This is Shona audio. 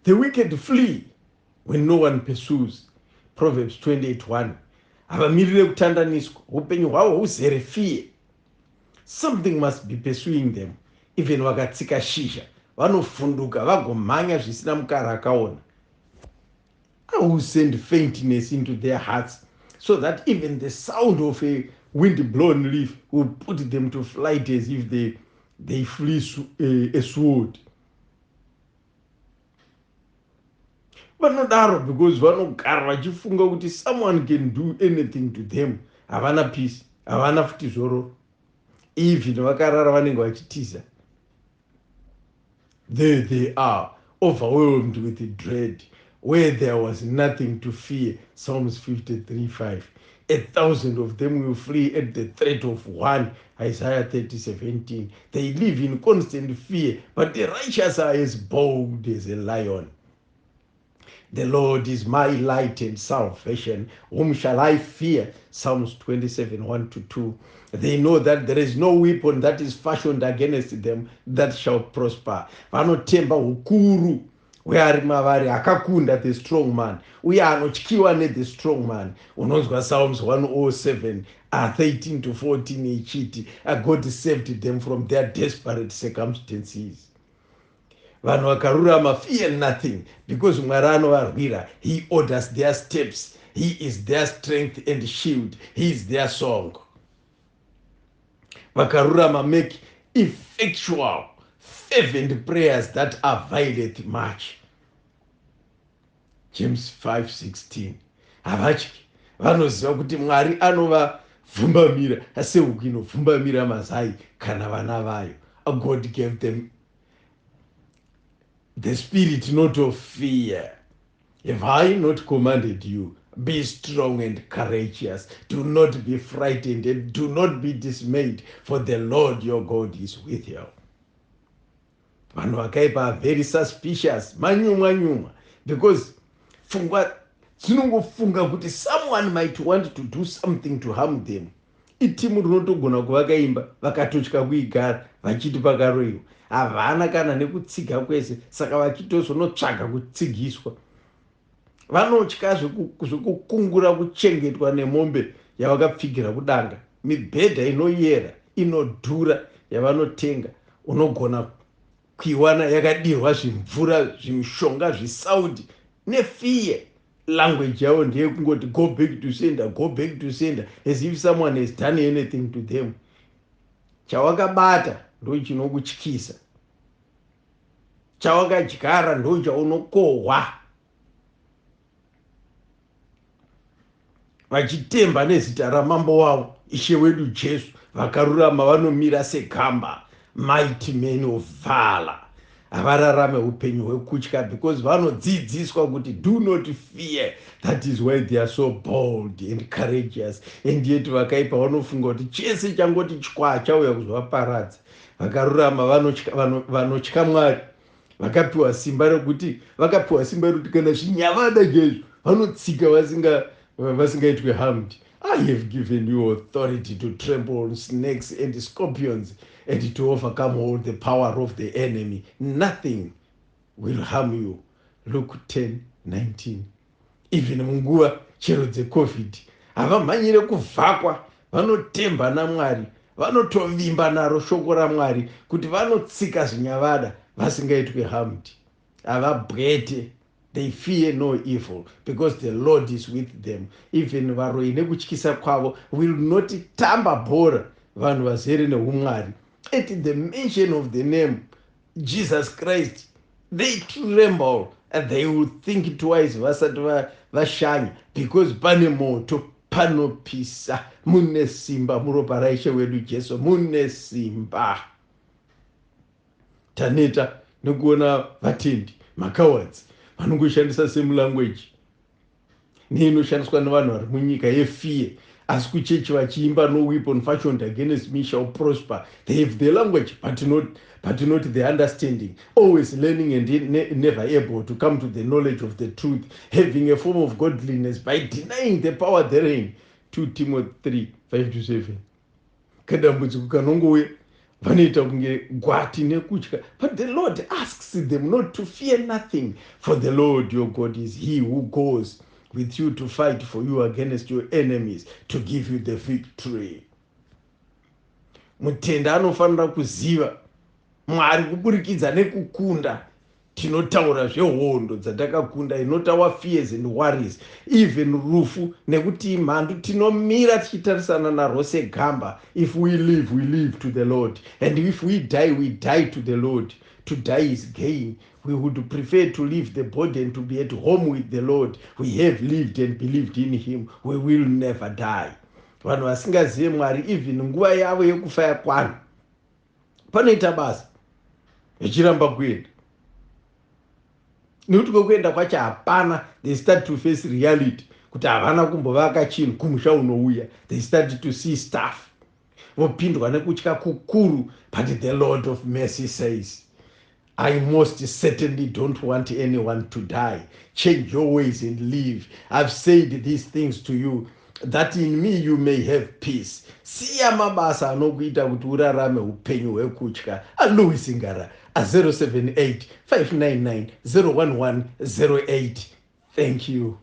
The wicked flee when no one pursues. Proverbs 28:1. Havamirire kutandaniswa, upenyu hwavo huzere fear. Something must be pursuing them. Even vakatsika shisha, vanofunduka vagomhanya zvisina mukara akaona. I will send faintness into their hearts, so that even the sound of a wind-blown leaf will put them to flight as if they flee a sword. Vanodaro because vanogara vachifunga kuti someone can do anything to them. Havana peace, havana futi zororo. Even vakarara vanenge vachitiza. There they are, overwhelmed with dread, where there was nothing to fear. Psalms 53:5. 1,000 of them will flee at the threat of one. Isaiah 30:17. They live in constant fear, but the righteous are as bold as a lion. The Lord is my light and salvation. Whom shall I fear? Psalms 27:1-2. They know that there is no weapon that is fashioned against them that shall prosper. Vanotemba hukuru hweari mavari akakunda, the strong man. Uye anotyiwa the strong man. Unonzwa Psalms 107 13-14 ichiti, God saved them from their desperate circumstances. Vanhu vakarurama fear nothing, because Mwari anovarwira. He orders their steps. He is their strength and shield. He is their song. Vakarurama make effectual, fervent prayers that availeth much. James 5:16. Havatyi, vanoziva kuti Mwari anovapfumbamira sehuku inopfumbamira mazai kana vana vayo. God gave them the spirit not of fear. Have I not commanded you? Be strong and courageous. Do not be frightened and do not be dismayed, for the Lord your God is with you. Vanhu vakaipa are very suspicious, manyuma, because pfungwa dzinongofunga kuti someone might want to do something to harm them. Itimu rinotogona kuvaka imba vakatotya kuigara vachiti pakaroiwa. Havana kana nekutsiga kwese, saka vachitozonotsvaga kutsigiswa. Vanotya zvekukungura kuchengetwa nemombe yavakapfigira kudanga, mibhedha inoyera inodhura yavanotenga, unogona kuiwana yakadirwa zvimvura, zvimishonga, zvisaudi nefiye. Language yavo ndeyekungoti go back to sender, go back to sender, as if someone has done anything to them. Chawakabata ndo chinokutyisa, chawakadyara ndo chaunokohwa. Vachitemba nezita ramambo wavo Ishe wedu Jesu, vakarurama vanomira segamba, mighty men of valor. Havararame upenyu hwekutya, because vanodzidziswa kuti do not fear. That is why they are so bold and courageous. And yet vakaipa vanofunga kuti chese changoti chwa chauya kuzovaparadza. Vakarurama vanotya Mwari, vakapiwa simba rekuti kana zvinyavada chaizvo vanotsika vasingaitwe harmed. I have given you authority to trample on snakes and scorpions and to overcome all the power of the enemy. Nothing will harm you. Luke 10:19. Even munguva chero dzeCovid, havamhanyire kuvhakwa, vanotemba naMwari, vanotovimba naro shoko raMwari kuti vanotsika zvinyavada vasingaitwe harmed. Havabwete. They fear no evil, because the Lord is with them. Even varoi nekutyisa kwavo will not tamba bhora, vanhu vazere neumwari. At the mention of the name Jesus Christ, they tremble and they will think twice vasati vashanya, because pane moto, panopisa, mune simba muropa raIshe wedu Jesu, mune simba. Taneta nekuona vatendi, makawadzi, vanongoshandisa same language neinoshandiswa nevanhu vari munyika yefear, asi kuchechi vachiimba no weapon fashioned against me shall prosper. They have the language but not the understanding, always learning and never able to come to the knowledge of the truth, having a form of godliness by denying the power therein. 2 Timothy 3:5-7. Kadambudziko kanongouya, vanoita kunge gwati nekutya. But the Lord asks them not to fear nothing, for the Lord your God is he who goes with you to fight for you against your enemies, to give you the victory. Mutenda anofanira kuziva Mwari kuburikidza nekukunda tinotaura zvehondo dzatakakunda, not our fears and worries, even rufu, nekuti imhandu tinomira tichitarisana narwo segamba. If we live to the Lord, and if we die to the Lord. To die is gain. We would prefer to leave the body and to be at home with the Lord. We have lived and believed in him. We will never die. Vanhu vasingazive Mwari, even nguva yavo yekufa yakwana, panoita basa vachiramba kuenda, nekuti kwekuenda kwacho hapana. They start to face reality kuti havana kumbovaka chinhu kumusha unouya. They start to see stuff, vopindwa nekutya kukuru. But the Lord of mercy says, I most certainly don't want anyone to die. Change your ways and live. I've said these things to you, that in me you may have peace. Siya mabasa anokuita kuti urarame upenyu hwekutya. Louis Ngara, 078 599 01108. Thank you.